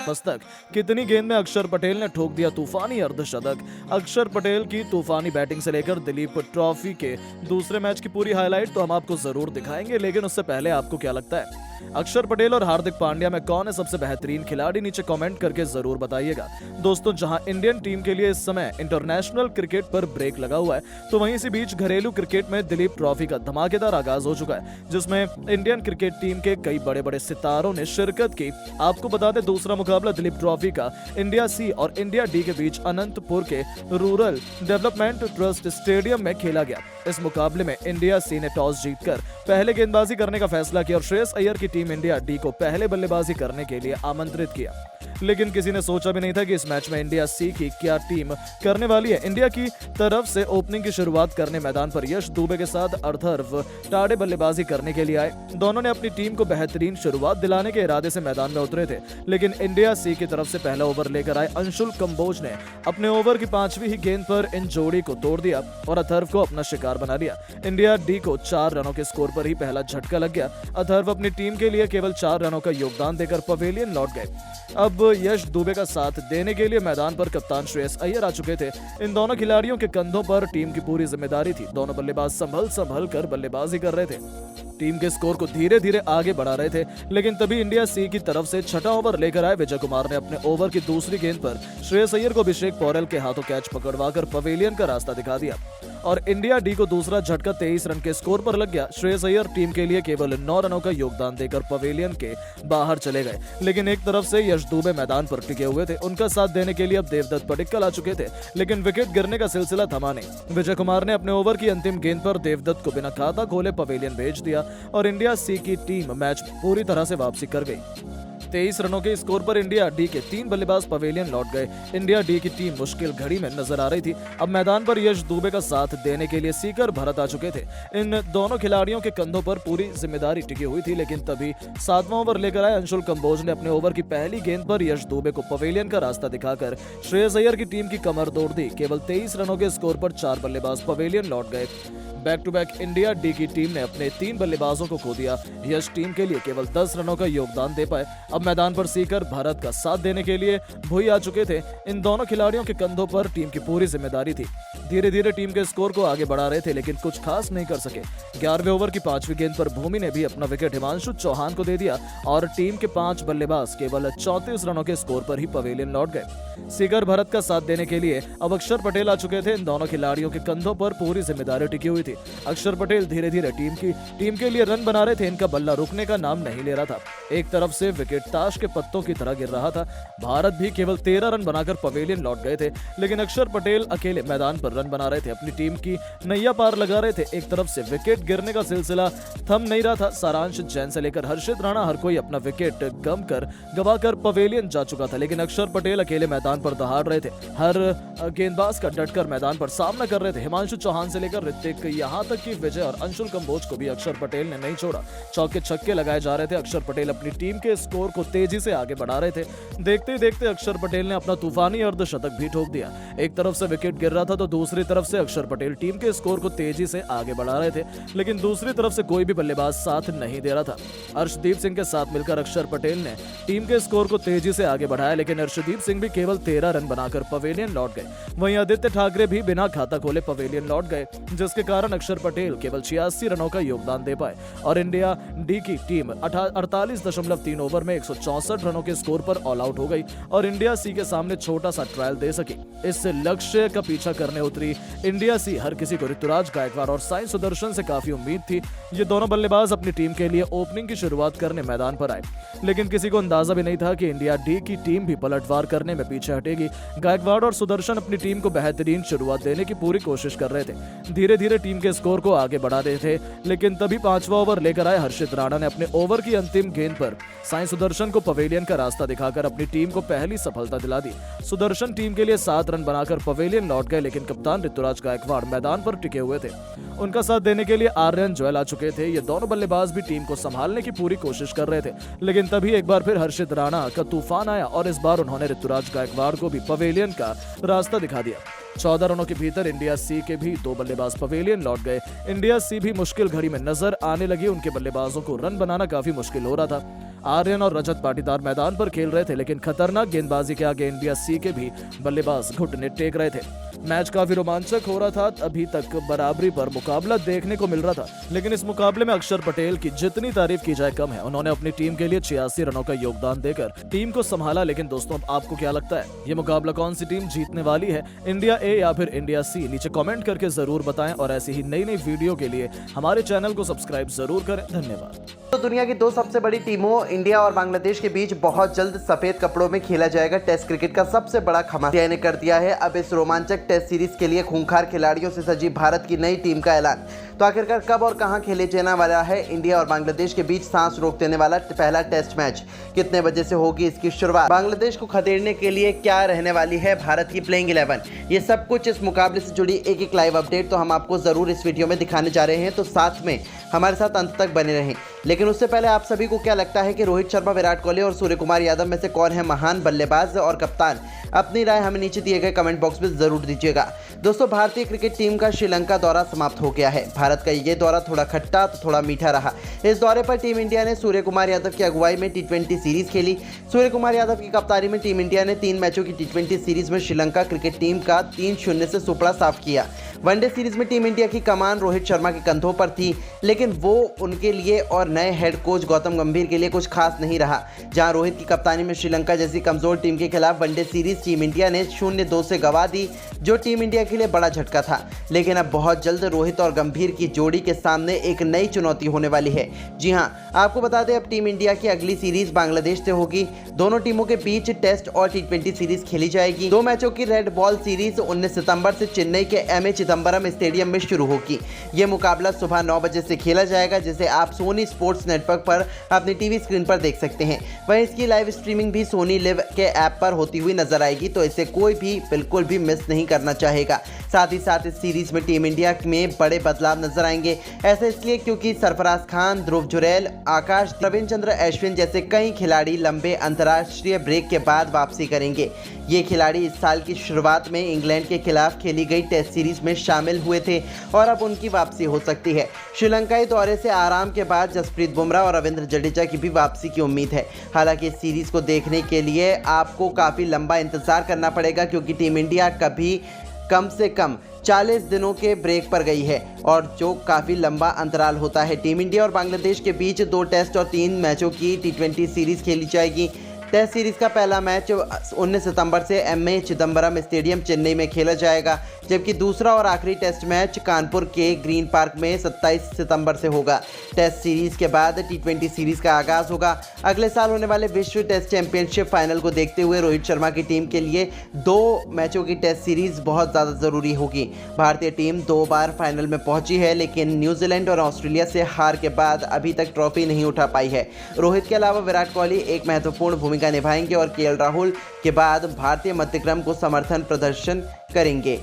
मस्तक कितनी गेंद में अक्षर पटेल ने ठोक दिया तूफानी अर्धशतक। अक्षर पटेल की तूफानी बैटिंग से लेकर दिलीप ट्रॉफी के दूसरे मैच की पूरी हाईलाइट तो हम आपको जरूर दिखाएंगे, लेकिन उससे पहले आपको क्या लगता है अक्षर पटेल और हार्दिक पांड्या में कौन है सबसे बेहतरीन खिलाड़ी? नीचे कमेंट करके जरूर बताइएगा। दोस्तों, जहां इंडियन टीम के लिए इस समय इंटरनेशनल क्रिकेट पर ब्रेक लगा हुआ है, तो वहीं इसी बीच घरेलू क्रिकेट में दिलीप ट्रॉफी का धमाकेदार आगाज हो चुका है, जिसमें इंडियन क्रिकेट टीम के कई बड़े बड़े सितारों ने शिरकत की। आपको बता दें, दूसरा मुकाबला दिलीप ट्रॉफी का इंडिया सी और इंडिया डी के बीच अनंतपुर के रूरल डेवलपमेंट ट्रस्ट स्टेडियम में खेला गया। इस मुकाबले में इंडिया सी ने टॉस जीतकर पहले गेंदबाजी करने का फैसला किया और श्रेयस अय्यर की टीम इंडिया डी को पहले बल्लेबाजी करने के लिए आमंत्रित किया। लेकिन किसी ने सोचा भी नहीं था कि इस मैच में इंडिया सी की क्या टीम करने वाली है। इंडिया की तरफ से ओपनिंग की शुरुआत करने मैदान पर यश दुबे के साथ अर्थर्व टाड़े बल्लेबाजी करने के लिए आए। दोनों ने अपनी टीम को बेहतरीन शुरुआत दिलाने के इरादे से मैदान में उतरे थे, लेकिन इंडिया सी की तरफ से पहला ओवर लेकर आए अंशुल कंबोज ने अपने ओवर की 5वीं ही गेंद पर इन जोड़ी को तोड़ दिया और अथर्व को अपना शिकार बना लिया। इंडिया डी को 4 रनों के स्कोर पर ही पहला झटका लग गया। अथर्व अपनी टीम के लिए केवल 4 रनों का योगदान देकर पवेलियन लौट गए। अब यश दुबे का साथ देने के लिए मैदान पर कप्तान श्रेयस अय्यर आ चुके थे। इन दोनों खिलाड़ियों के कंधों पर टीम की पूरी जिम्मेदारी थी। दोनों बल्लेबाज संभल कर बल्लेबाजी कर रहे थे, टीम के स्कोर को धीरे धीरे आगे बढ़ा रहे थे। लेकिन तभी इंडिया सी की तरफ से छठा ओवर लेकर आए विजय कुमार ने अपने ओवर की दूसरी गेंद पर श्रेयस अय्यर को अभिषेक पौरेल के हाथों कैच पकड़वाकर पवेलियन का रास्ता दिखा दिया और इंडिया डी को दूसरा झटका 23 रन के स्कोर पर लग गया। श्रेयस अय्यर टीम के लिए केवल 9 रनों का योगदान देकर पवेलियन के बाहर चले गए। लेकिन एक तरफ से यश दुबे मैदान पर टिके हुए थे, उनका साथ देने के लिए अब देवदत्त पडिक्कल आ चुके थे, लेकिन विकेट गिरने का सिलसिला थमा नहीं। विजय कुमार ने अपने ओवर की अंतिम गेंद पर देवदत्त को बिना खाता खोले पवेलियन भेज दिया और इंडिया सी की टीम मैच पूरी तरह से वापसी कर गई। 23 रनों के स्कोर पर इंडिया डी के 3 बल्लेबाज पवेलियन लौट गए। इंडिया डी की टीम मुश्किल घड़ी में नजर आ रही थी। अब मैदान पर यश दुबे का साथ देने के लिए सीकर भरत आ चुके थे। इन दोनों खिलाड़ियों के कंधों पर पूरी जिम्मेदारी टिकी हुई थी, लेकिन तभी 7वां ओवर लेकर आए अंशुल कंबोज ने अपने ओवर की पहली गेंद पर यश दुबे को पवेलियन का रास्ता दिखाकर श्रेयस अय्यर की टीम की कमर तोड़ दी। केवल 23 रनों के स्कोर पर 4 बल्लेबाज पवेलियन लौट गए। Back to back India D की टीम ने अपने 3 बल्लेबाजों को खो दिया। यश टीम के लिए केवल 10 रनों का योगदान दे पाए। अब मैदान पर सीकर भारत का साथ देने के लिए भुई आ चुके थे। इन दोनों खिलाड़ियों के कंधों पर टीम की पूरी जिम्मेदारी थी। धीरे धीरे टीम के स्कोर को आगे बढ़ा रहे थे, लेकिन कुछ खास नहीं कर सके। 11वें ओवर की 5वीं गेंद पर भूमि ने भी अपना विकेट हिमांशु चौहान को दे दिया और टीम के 5 बल्लेबाज केवल 34 रनों के स्कोर पर ही पवेलियन लौट गए। सीकर भारत का साथ देने के लिए अब अक्षर पटेल आ चुके थे। इन दोनों खिलाड़ियों के कंधों पर पूरी जिम्मेदारी टिकी हुई थी। अक्षर पटेल धीरे धीरे टीम के लिए रन बना रहे थे। इनका बल्ला रुकने का नाम नहीं ले रहा था। एक तरफ से विकेट ताश के पत्तों की तरह गिर रहा था। भारत भी केवल 13 रन बनाकर पवेलियन लौट गए थे, लेकिन अक्षर पटेल अकेले मैदान पर रन बना रहे थे, अपनी टीम की नैया पार लगा रहे थे। एक तरफ से विकेट गिरने का सिलसिला थम नहीं रहा था। सारांश जैन से लेकर हर्षित राणा हर कोई अपना विकेट गवाकर पवेलियन जा चुका था, लेकिन अक्षर पटेल अकेले मैदान पर दहाड़ रहे थे। हर गेंदबाज का डटकर मैदान पर सामना कर रहे थे। हिमांशु चौहान से लेकर ऋतिक, यहाँ तक कि विजय और अंशुल कंबोज को भी अक्षर पटेल ने नहीं छोड़ा। चौके छक्के लगाए जा रहे थे। अक्षर पटेल अपनी टीम के स्कोर को तेजी से आगे बढ़ा रहे थे। देखते ही देखते अक्षर पटेल ने अपना तूफानी अर्धशतक भी ठोक दिया। एक तरफ से विकेट गिर रहा था तो दूसरी तरफ से अक्षर पटेल टीम के स्कोर को तेजी से आगे बढ़ा रहे थे, लेकिन दूसरी तरफ से कोई भी बल्लेबाज साथ नहीं दे रहा था। अर्शदीप सिंह के साथ मिलकर अक्षर पटेल ने टीम के स्कोर को तेजी से आगे बढ़ाया, लेकिन अर्शदीप सिंह भी केवल 13 रन बनाकर पवेलियन लौट गए। वहीं आदित्य ठाकरे भी बिना खाता खोले पवेलियन लौट गए, जिसके कारण अक्षर पटेल केवल 86 रनों का योगदान दे पाए और इंडिया डी की टीम 48.3 ओवर में 164 रनों के स्कोर पर ऑल आउट हो गई और इंडिया सी के सामने छोटा सा ट्रायल दे सकी। इस लक्ष्य का पीछा करने उतरी इंडिया सी। हर किसी को ऋतुराज गायकवाड़ और साई सुदर्शन से काफी उम्मीद थी। ये दोनों बल्लेबाज अपनी टीम के लिए ओपनिंग की शुरुआत करने मैदान पर आए, लेकिन किसी को अंदाजा भी नहीं था कि इंडिया डी की टीम भी पलटवार करने में पीछे हटेगी। गायकवाड़ और सुदर्शन अपनी टीम को बेहतरीन शुरुआत देने की पूरी कोशिश कर रहे थे। धीरे धीरे टीम के स्कोर को आगे बढ़ा रहे थे, लेकिन तभी 5वां ओवर लेकर आए हर्षित राणा ने अपने ओवर की अंतिम गेंद पर साई सुदर्शन को पवेलियन का रास्ता दिखाकर अपनी टीम को पहली सफलता दिला दी। सुदर्शन टीम के लिए 7 रन बनाकर पवेलियन लौट गए, लेकिन कप्तान ऋतुराज गायकवाड़ मैदान पर टिके हुए थे। उनका साथ देने के लिए आर्यन जोयल आ चुके थे। ये दोनों बल्लेबाज भी टीम को संभालने की पूरी कोशिश कर रहे थे, लेकिन तभी एक बार फिर हर्षित राणा का तूफान आया और इस बार उन्होंने ऋतुराज गायकवाड़ को भी पवेलियन का रास्ता दिखा दिया। 14 रनों के भीतर इंडिया सी के भी 2 बल्लेबाज पवेलियन लौट गए। इंडिया सी भी मुश्किल घड़ी में नजर आने लगी। उनके बल्लेबाजों को रन बनाना काफी मुश्किल हो रहा था। आर्यन और रजत पाटीदार मैदान पर खेल रहे थे, लेकिन खतरनाक गेंदबाजी के आगे इंडिया सी के भी बल्लेबाज घुटने टेक रहे थे। मैच काफी रोमांचक हो रहा था। अभी तक बराबरी पर मुकाबला देखने को मिल रहा था, लेकिन इस मुकाबले में अक्षर पटेल की जितनी तारीफ की जाए कम है। उन्होंने अपनी टीम के लिए 86 रनों का योगदान देकर टीम को संभाला। लेकिन दोस्तों, आपको क्या लगता है, ये मुकाबला कौन सी टीम जीतने वाली है, इंडिया ए या फिर इंडिया सी? नीचे कमेंट करके जरूर बताएं और ऐसी ही नई नई वीडियो के लिए हमारे चैनल को सब्सक्राइब जरूर करें। धन्यवाद। तो दुनिया की 2 सबसे बड़ी टीमों इंडिया और बांग्लादेश के बीच बहुत जल्द सफेद कपड़ों में खेला जाएगा टेस्ट क्रिकेट का सबसे बड़ा खमासिया ने कर दिया है। अब इस रोमांचक टेस्ट सीरीज के लिए खूंखार खिलाड़ियों से सजी भारत की नई टीम का ऐलान। तो आखिरकार कब और कहां खेले जाने वाला है इंडिया और बांग्लादेश के बीच सांस रोक देने वाला पहला टेस्ट मैच? कितने बजे से होगी इसकी शुरुआत? बांग्लादेश को खदेड़ने के लिए क्या रहने वाली है भारत की प्लेइंग 11? ये सब कुछ इस मुकाबले से जुड़ी एक एक लाइव अपडेट तो हम आपको जरूर इस वीडियो में दिखाने जा रहे हैं, तो साथ में हमारे साथ अंत तक बने रहें। लेकिन उससे पहले आप सभी को क्या लगता है कि रोहित शर्मा, विराट कोहली और सूर्य कुमार यादव में से कौन है महान बल्लेबाज और कप्तान? अपनी राय हमें नीचे दिए गए कमेंट बॉक्स में जरूर दीजिएगा। दोस्तों, भारतीय क्रिकेट टीम का श्रीलंका दौरा समाप्त हो गया है। भारत का ये दौरा थोड़ा खट्टा तो थोड़ा मीठा रहा। इस दौरे पर टीम इंडिया ने सूर्य कुमार यादव की अगुवाई में T20 सीरीज खेली। सूर्य कुमार यादव की कप्तानी में टीम इंडिया ने 3 मैचों की T20 सीरीज में श्रीलंका क्रिकेट टीम का 3-0 से सुपड़ा साफ किया। वनडे सीरीज में टीम इंडिया की कमान रोहित शर्मा के कंधों पर थी, लेकिन वो उनके लिए और नए हेड कोच गौतम गंभीर के लिए कुछ खास नहीं रहा। जहां रोहित की कप्तानी में श्रीलंका जैसी कमजोर टीम के खिलाफ वनडे सीरीज टीम इंडिया ने 0-2 से गंवा दी, जो टीम इंडिया के लिए बड़ा झटका था। लेकिन अब बहुत जल्द रोहित और गंभीर की जोड़ी के सामने एक नई चुनौती होने वाली है। जी हां, आपको बता दें, अब टीम इंडिया की अगली सीरीज बांग्लादेश से होगी। दोनों टीमों के बीच टेस्ट और T20 सीरीज खेली जाएगी। 2 मैचों की रेड बॉल सीरीज 19 सितंबर से चेन्नई के M.A. चिदम्बरम स्टेडियम में शुरू होगी। यह मुकाबला सुबह 9 बजे से खेला जाएगा, जिसे आप सोनी स्पोर्ट्स नेटवर्क पर अपनी टीवी स्क्रीन पर देख सकते हैं। वहीं इसकी लाइव स्ट्रीमिंग भी सोनी लिव के ऐप पर होती हुई नजर आएगी, तो इसे कोई भी बिल्कुल भी मिस नहीं करना चाहेगा। साथ ही साथ इस सीरीज में टीम इंडिया में बड़े बदलाव नजर आएंगे। ऐसा इसलिए क्योंकि सरफराज खान, ध्रुव जुरैल, आकाश, रविचंद्र अश्विन जैसे कई खिलाड़ी लंबे अंतर्राष्ट्रीय ब्रेक के बाद वापसी करेंगे। ये खिलाड़ी इस साल की शुरुआत में इंग्लैंड के खिलाफ खेली गई टेस्ट सीरीज में शामिल हुए थे और अब उनकी वापसी हो सकती है। श्रीलंकाई दौरे से आराम के बाद जसप्रीत बुमराह और रविंद्र जडेजा की भी वापसी की उम्मीद है। हालांकि इस सीरीज को देखने के लिए आपको काफ़ी लंबा इंतजार करना पड़ेगा, क्योंकि टीम इंडिया कभी कम से कम 40 दिनों के ब्रेक पर गई है, और जो काफ़ी लंबा अंतराल होता है। टीम इंडिया और बांग्लादेश के बीच 2 टेस्ट और 3 मैचों की T20 सीरीज खेली जाएगी। टेस्ट सीरीज का पहला मैच 19 सितंबर से M.A. चिदम्बरम स्टेडियम चेन्नई में खेला जाएगा, जबकि दूसरा और आखिरी टेस्ट मैच कानपुर के ग्रीन पार्क में 27 सितंबर से होगा। टेस्ट सीरीज के बाद T20 सीरीज का आगाज होगा। अगले साल होने वाले विश्व टेस्ट चैंपियनशिप फाइनल को देखते हुए रोहित शर्मा की टीम के लिए 2 मैचों की टेस्ट सीरीज बहुत ज़्यादा ज़रूरी होगी। भारतीय टीम 2 बार फाइनल में पहुंची है, लेकिन न्यूजीलैंड और ऑस्ट्रेलिया से हार के बाद अभी तक ट्रॉफी नहीं उठा पाई है। रोहित के अलावा विराट कोहली एक महत्वपूर्ण भूमिका निभाएंगे और KL राहुल के बाद भारतीय मध्यक्रम को समर्थन प्रदर्शन करेंगे।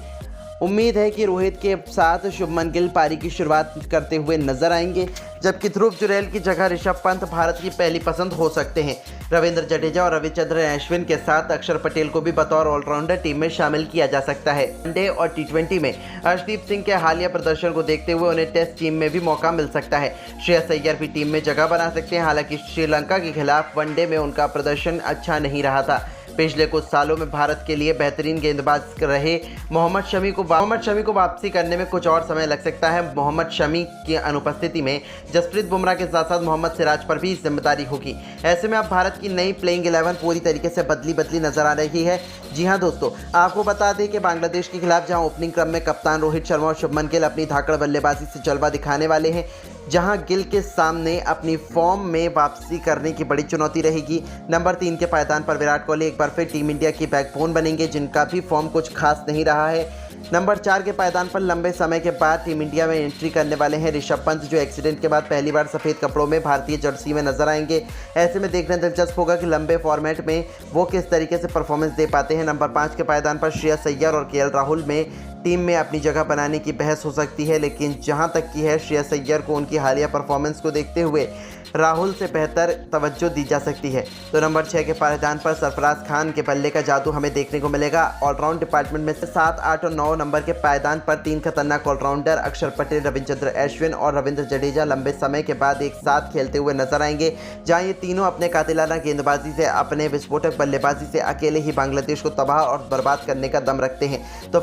उम्मीद है कि रोहित के साथ शुभमन गिल पारी की शुरुआत करते हुए नजर आएंगे, जबकि ध्रुव जुरैल की जगह ऋषभ पंत भारत की पहली पसंद हो सकते हैं। रविंद्र जडेजा और रविचंद्र अश्विन के साथ अक्षर पटेल को भी बतौर ऑलराउंडर टीम में शामिल किया जा सकता है। वनडे और T20 में अर्शदीप सिंह के हालिया प्रदर्शन को देखते हुए उन्हें टेस्ट टीम में भी मौका मिल सकता है। श्रेयस अय्यर भी टीम में जगह बना सकते हैं। हालांकि श्रीलंका के खिलाफ वनडे में उनका प्रदर्शन अच्छा नहीं रहा था। पिछले कुछ सालों में भारत के लिए बेहतरीन गेंदबाज रहे मोहम्मद शमी को वापसी करने में कुछ और समय लग सकता है। मोहम्मद शमी की अनुपस्थिति में जसप्रीत बुमराह के साथ साथ मोहम्मद सिराज पर भी जिम्मेदारी होगी। ऐसे में अब भारत की नई प्लेइंग 11 पूरी तरीके से बदली नजर आ रही है। जी हां दोस्तों, आपको बता दें कि बांग्लादेश के खिलाफ जहां ओपनिंग क्रम में कप्तान रोहित शर्मा और शुभमन गिल अपनी धाकड़ बल्लेबाजी से जलवा दिखाने वाले हैं, जहां गिल के सामने अपनी फॉर्म में वापसी करने की बड़ी चुनौती रहेगी। नंबर 3 के पायदान पर विराट कोहली एक बार फिर टीम इंडिया की बैकबोन बनेंगे, जिनका भी फॉर्म कुछ खास नहीं रहा है। नंबर 4 के पायदान पर लंबे समय के बाद टीम इंडिया में एंट्री करने वाले हैं ऋषभ पंत, जो एक्सीडेंट के बाद पहली बार सफ़ेद कपड़ों में भारतीय जर्सी में नजर आएंगे। ऐसे में देखना दिलचस्प होगा कि लंबे फॉर्मेट में वो किस तरीके से परफॉर्मेंस दे पाते हैं। नंबर 5 के पायदान पर श्रेयस अय्यर और KL राहुल में टीम में अपनी जगह बनाने की बहस हो सकती है, लेकिन जहां तक की है श्रेयस अय्यर को उनकी हालिया परफॉर्मेंस को देखते हुए राहुल से बेहतर तवज्जो दी जा सकती है। तो नंबर 6 के पायदान पर सरफराज खान के बल्ले का जादू हमें देखने को मिलेगा। ऑलराउंड डिपार्टमेंट में से 7, 8 और 9 नंबर के पायदान पर 3 खतरनाक ऑलराउंडर अक्षर पटेल, रविचंद्र अश्विन और रविंद्र जडेजा लंबे समय के बाद एक साथ खेलते हुए नजर आएंगे, जहां ये तीनों अपने कातिलाना गेंदबाजी से, अपने विस्फोटक बल्लेबाजी से अकेले ही बांग्लादेश को तबाह और बर्बाद करने का दम रखते हैं। तो